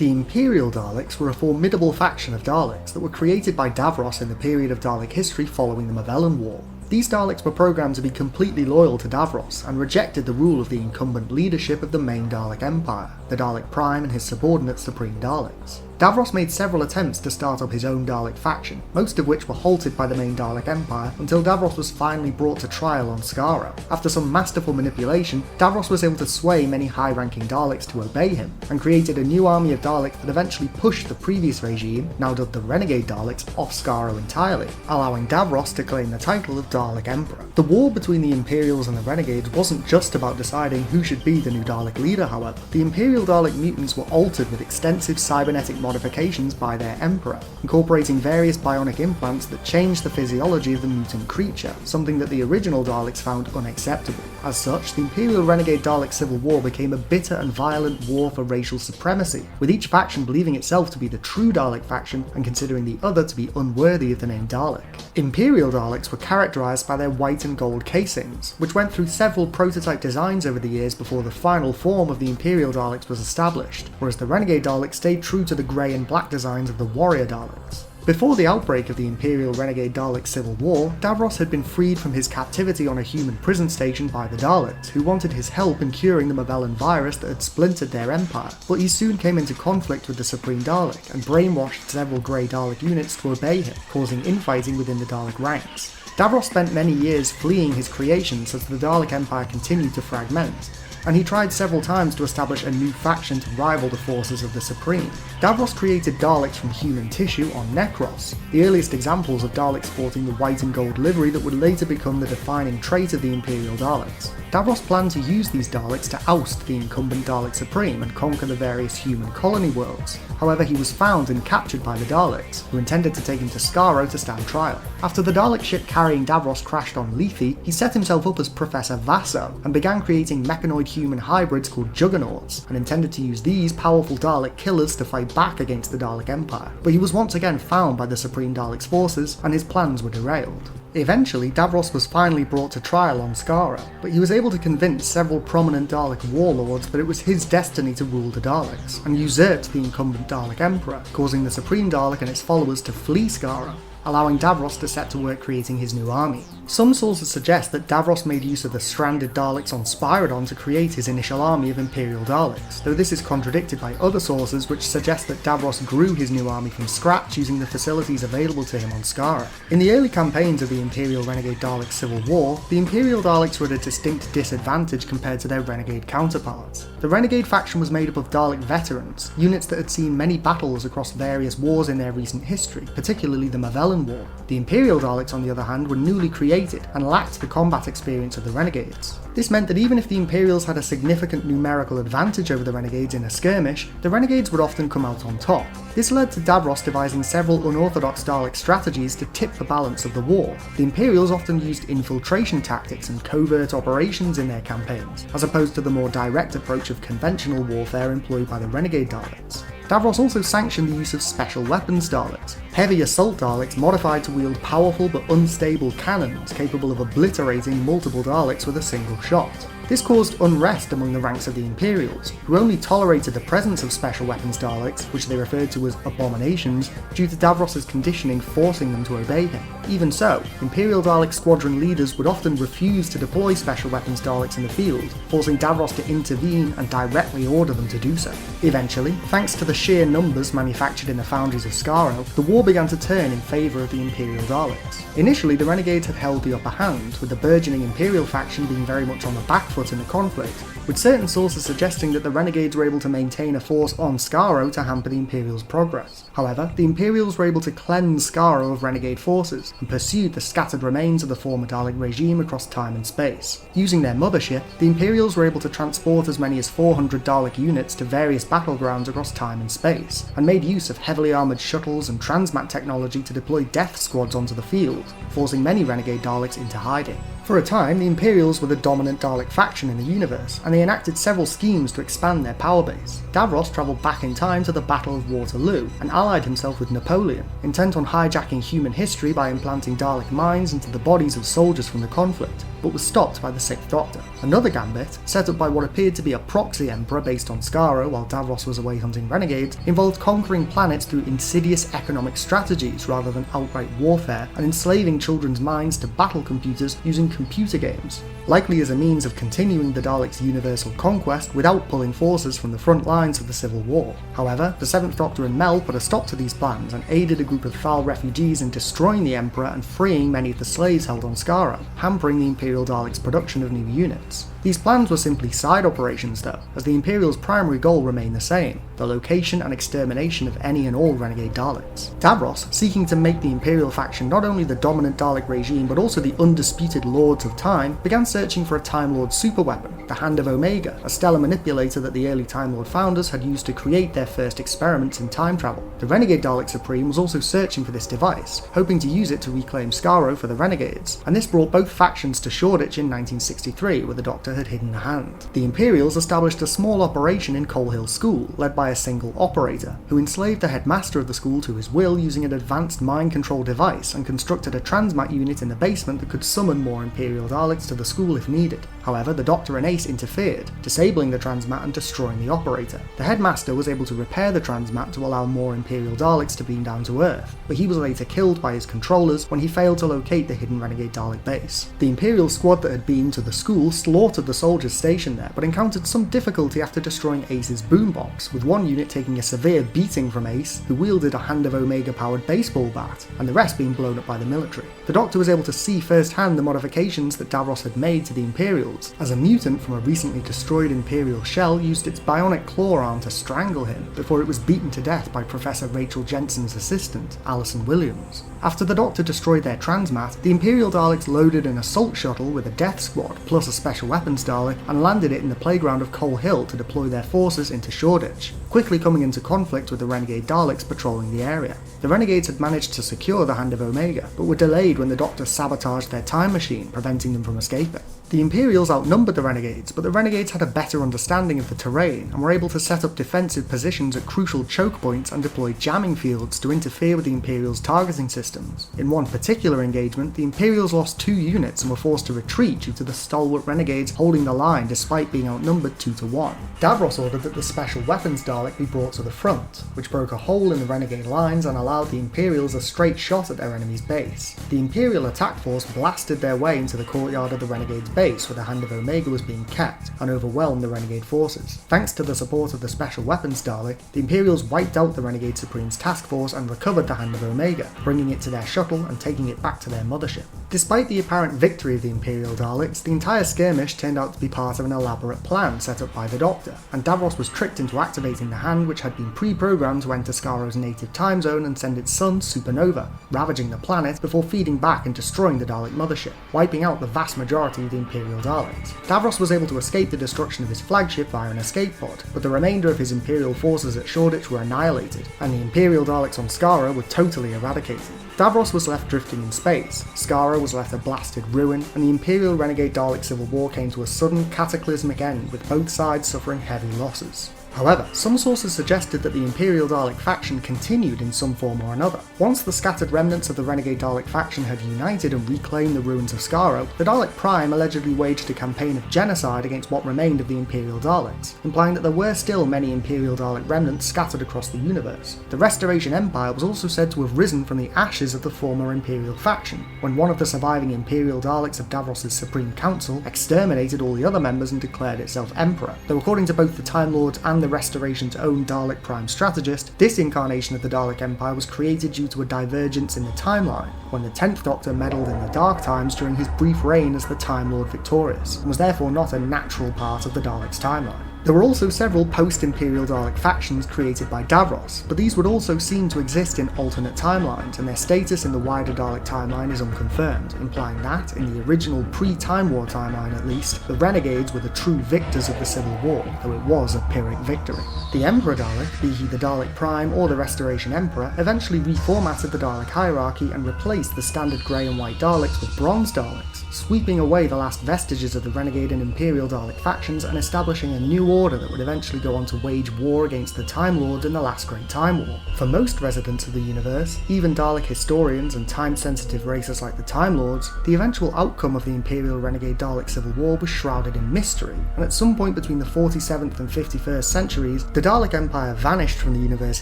The Imperial Daleks were a formidable faction of Daleks that were created by Davros in the period of Dalek history following the Mavellan War. These Daleks were programmed to be completely loyal to Davros and rejected the rule of the incumbent leadership of the main Dalek Empire, the Dalek Prime and his subordinate Supreme Daleks. Davros made several attempts to start up his own Dalek faction, most of which were halted by the main Dalek Empire until Davros was finally brought to trial on Skaro. After some masterful manipulation, Davros was able to sway many high-ranking Daleks to obey him, and created a new army of Daleks that eventually pushed the previous regime, now dubbed the Renegade Daleks, off Skaro entirely, allowing Davros to claim the title of Dalek Emperor. The war between the Imperials and the Renegades wasn't just about deciding who should be the new Dalek leader, however. The Imperial Dalek mutants were altered with extensive cybernetic modifications by their Emperor, incorporating various bionic implants that changed the physiology of the mutant creature, something that the original Daleks found unacceptable. As such, the Imperial-Renegade Dalek Civil War became a bitter and violent war for racial supremacy, with each faction believing itself to be the true Dalek faction and considering the other to be unworthy of the name Dalek. Imperial Daleks were characterised by their white and gold casings, which went through several prototype designs over the years before the final form of the Imperial Daleks was established, whereas the Renegade Daleks stayed true to the grey and black designs of the Warrior Daleks. Before the outbreak of the Imperial-Renegade Dalek Civil War, Davros had been freed from his captivity on a human prison station by the Daleks, who wanted his help in curing the Mavellan virus that had splintered their empire, but he soon came into conflict with the Supreme Dalek and brainwashed several Grey Dalek units to obey him, causing infighting within the Dalek ranks. Davros spent many years fleeing his creations as the Dalek Empire continued to fragment, and he tried several times to establish a new faction to rival the forces of the Supreme. Davros created Daleks from human tissue on Necros, the earliest examples of Daleks sporting the white and gold livery that would later become the defining trait of the Imperial Daleks. Davros planned to use these Daleks to oust the incumbent Dalek Supreme and conquer the various human colony worlds. However, he was found and captured by the Daleks, who intended to take him to Skaro to stand trial. After the Dalek ship carrying Davros crashed on Lethe, he set himself up as Professor Vaso and began creating mechanoid human hybrids called Juggernauts, and intended to use these powerful Dalek killers to fight back against the Dalek Empire. But he was once again found by the Supreme Dalek's forces, and his plans were derailed. Eventually, Davros was finally brought to trial on Skaro, but he was able to convince several prominent Dalek warlords that it was his destiny to rule the Daleks, and usurped the incumbent Dalek Emperor, causing the Supreme Dalek and its followers to flee Skaro, allowing Davros to set to work creating his new army. Some sources suggest that Davros made use of the stranded Daleks on Spyridon to create his initial army of Imperial Daleks, though this is contradicted by other sources which suggest that Davros grew his new army from scratch using the facilities available to him on Skaro. In the early campaigns of the Imperial-Renegade Dalek Civil War, the Imperial Daleks were at a distinct disadvantage compared to their Renegade counterparts. The Renegade faction was made up of Dalek veterans, units that had seen many battles across various wars in their recent history, particularly the Mavellan War. The Imperial Daleks, on the other hand, were newly created and lacked the combat experience of the Renegades. This meant that even if the Imperials had a significant numerical advantage over the Renegades in a skirmish, the Renegades would often come out on top. This led to Davros devising several unorthodox Dalek strategies to tip the balance of the war. The Imperials often used infiltration tactics and covert operations in their campaigns, as opposed to the more direct approach of conventional warfare employed by the Renegade Daleks. Davros also sanctioned the use of special weapons Daleks, heavy assault Daleks modified to wield powerful but unstable cannons capable of obliterating multiple Daleks with a single shot. This caused unrest among the ranks of the Imperials, who only tolerated the presence of special weapons Daleks, which they referred to as abominations, due to Davros' conditioning forcing them to obey him. Even so, Imperial Dalek squadron leaders would often refuse to deploy special weapons Daleks in the field, forcing Davros to intervene and directly order them to do so. Eventually, thanks to the sheer numbers manufactured in the foundries of Skaro, the war began to turn in favour of the Imperial Daleks. Initially, the Renegades had held the upper hand, with the burgeoning Imperial faction being very much on the back foot in the conflict, with certain sources suggesting that the Renegades were able to maintain a force on Skaro to hamper the Imperials' progress. However, the Imperials were able to cleanse Skaro of Renegade forces, and pursued the scattered remains of the former Dalek regime across time and space. Using their mothership, the Imperials were able to transport as many as 400 Dalek units to various battlegrounds across time and space, and made use of heavily armoured shuttles and transmat technology to deploy death squads onto the field, forcing many Renegade Daleks into hiding. For a time, the Imperials were the dominant Dalek faction in the universe, and they enacted several schemes to expand their power base. Davros travelled back in time to the Battle of Waterloo, and allied himself with Napoleon, intent on hijacking human history by implanting Dalek minds into the bodies of soldiers from the conflict, but was stopped by the Sixth Doctor. Another gambit, set up by what appeared to be a proxy emperor based on Skaro while Davros was away hunting renegades, involved conquering planets through insidious economic strategies rather than outright warfare, and enslaving children's minds to battle computers using computer games, likely as a means of continuing the Daleks' universal conquest without pulling forces from the front lines of the Civil War. However, the Seventh Doctor and Mel put a stop to these plans and aided a group of Thal refugees in destroying the Emperor and freeing many of the slaves held on Skaro, hampering the Imperial Daleks' production of new units. These plans were simply side operations though, as the Imperial's primary goal remained the same, the location and extermination of any and all Renegade Daleks. Davros, seeking to make the Imperial faction not only the dominant Dalek regime but also the undisputed Lords of Time, began searching for a Time Lord superweapon, the Hand of Omega, a stellar manipulator that the early Time Lord founders had used to create their first experiments in time travel. The Renegade Dalek Supreme was also searching for this device, hoping to use it to reclaim Skaro for the Renegades, and this brought both factions to Shoreditch in 1963, where the Doctor had hidden the hand. The Imperials established a small operation in Coal Hill School, led by a single operator, who enslaved the headmaster of the school to his will using an advanced mind control device and constructed a transmat unit in the basement that could summon more Imperial Daleks to the school if needed. However, the Doctor and Ace interfered, disabling the transmat and destroying the operator. The headmaster was able to repair the transmat to allow more Imperial Daleks to beam down to Earth, but he was later killed by his controllers when he failed to locate the hidden Renegade Dalek base. The Imperial squad that had beamed to the school slaughtered the soldiers stationed there, but encountered some difficulty after destroying Ace's boombox, with one unit taking a severe beating from Ace, who wielded a Hand of Omega powered baseball bat, and the rest being blown up by the military. The Doctor was able to see firsthand the modifications that Davros had made to the Imperials, as a mutant from a recently destroyed Imperial shell used its bionic claw arm to strangle him before it was beaten to death by Professor Rachel Jensen's assistant, Alison Williams. After the Doctor destroyed their transmat, the Imperial Daleks loaded an assault shuttle with a Death Squad plus a special weapons Dalek and landed it in the playground of Coal Hill to deploy their forces into Shoreditch, quickly coming into conflict with the Renegade Daleks patrolling the area. The Renegades had managed to secure the Hand of Omega, but were delayed when the Doctor sabotaged their time machine, preventing them from escaping. The Imperials outnumbered the Renegades, but the Renegades had a better understanding of the terrain and were able to set up defensive positions at crucial choke points and deploy jamming fields to interfere with the Imperials' targeting systems. In one particular engagement, the Imperials lost 2 units and were forced to retreat due to the stalwart Renegades holding the line despite being outnumbered 2-1. Davros ordered that the special weapons Dalek be brought to the front, which broke a hole in the Renegade lines and allowed the Imperials a straight shot at their enemy's base. The Imperial attack force blasted their way into the courtyard of the Renegades' base where the Hand of Omega was being kept and overwhelmed the Renegade forces. Thanks to the support of the special weapons Dalek, the Imperials wiped out the Renegade Supreme's task force and recovered the Hand of Omega, bringing it to their shuttle and taking it back to their mothership. Despite the apparent victory of the Imperial Daleks, the entire skirmish turned out to be part of an elaborate plan set up by the Doctor, and Davros was tricked into activating the hand which had been pre-programmed to enter Skaro's native time zone and send its sun supernova, ravaging the planet before feeding back and destroying the Dalek mothership, wiping out the vast majority of the Imperial Daleks. Davros was able to escape the destruction of his flagship via an escape pod, but the remainder of his Imperial forces at Shoreditch were annihilated, and the Imperial Daleks on Skaro were totally eradicated. Davros was left drifting in space, Skaro was left a blasted ruin, and the Imperial-Renegade Dalek Civil War came to a sudden cataclysmic end with both sides suffering heavy losses. However, some sources suggested that the Imperial Dalek faction continued in some form or another. Once the scattered remnants of the Renegade Dalek faction had united and reclaimed the ruins of Skaro, the Dalek Prime allegedly waged a campaign of genocide against what remained of the Imperial Daleks, implying that there were still many Imperial Dalek remnants scattered across the universe. The Restoration Empire was also said to have risen from the ashes of the former Imperial faction, when one of the surviving Imperial Daleks of Davros' Supreme Council exterminated all the other members and declared itself Emperor, though according to both the Time Lords and the Restoration's own Dalek Prime strategist, this incarnation of the Dalek Empire was created due to a divergence in the timeline, when the 10th Doctor meddled in the Dark Times during his brief reign as the Time Lord Victorious, and was therefore not a natural part of the Daleks' timeline. There were also several post-Imperial Dalek factions created by Davros, but these would also seem to exist in alternate timelines, and their status in the wider Dalek timeline is unconfirmed, implying that, in the original pre-Time War timeline at least, the Renegades were the true victors of the Civil War, though it was a Pyrrhic victory. The Emperor Dalek, be he the Dalek Prime or the Restoration Emperor, eventually reformatted the Dalek hierarchy and replaced the standard grey and white Daleks with Bronze Daleks, sweeping away the last vestiges of the Renegade and Imperial Dalek factions and establishing a new order that would eventually go on to wage war against the Time Lords in the last Great Time War. For most residents of the universe, even Dalek historians and time-sensitive races like the Time Lords, the eventual outcome of the Imperial-Renegade Dalek Civil War was shrouded in mystery, and at some point between the 47th and 51st centuries, the Dalek Empire vanished from the universe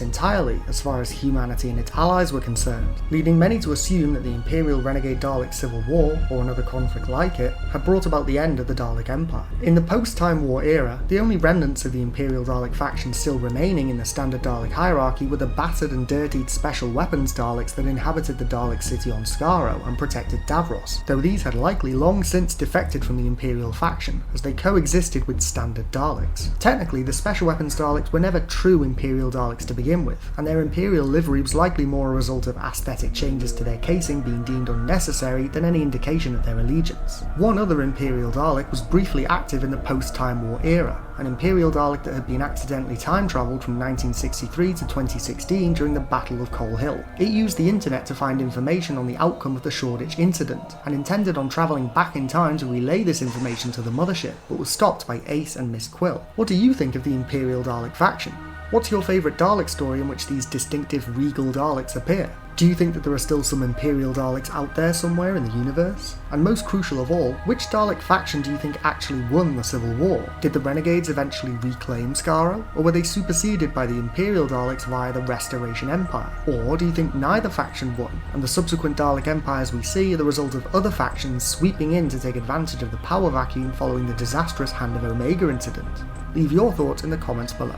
entirely as far as humanity and its allies were concerned, leading many to assume that the Imperial-Renegade Dalek Civil War, or another conflict like it, had brought about the end of the Dalek Empire. In the post-Time War era, the only remnants of the Imperial Dalek faction still remaining in the standard Dalek hierarchy were the battered and dirtied special weapons Daleks that inhabited the Dalek city on Skaro and protected Davros, though these had likely long since defected from the Imperial faction, as they coexisted with standard Daleks. Technically, the special weapons Daleks were never true Imperial Daleks to begin with, and their Imperial livery was likely more a result of aesthetic changes to their casing being deemed unnecessary than any indication of their allegiance. One other Imperial Dalek was briefly active in the post-Time War era, an Imperial Dalek that had been accidentally time-travelled from 1963 to 2016 during the Battle of Coal Hill. It used the internet to find information on the outcome of the Shoreditch incident, and intended on travelling back in time to relay this information to the mothership, but was stopped by Ace and Miss Quill. What do you think of the Imperial Dalek faction? What's your favourite Dalek story in which these distinctive regal Daleks appear? Do you think that there are still some Imperial Daleks out there somewhere in the universe? And most crucial of all, which Dalek faction do you think actually won the Civil War? Did the Renegades eventually reclaim Skaro, or were they superseded by the Imperial Daleks via the Restoration Empire? Or do you think neither faction won, and the subsequent Dalek Empires we see are the result of other factions sweeping in to take advantage of the power vacuum following the disastrous Hand of Omega incident? Leave your thoughts in the comments below.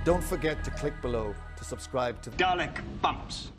Don't forget to click below to subscribe to Dalek Bumps.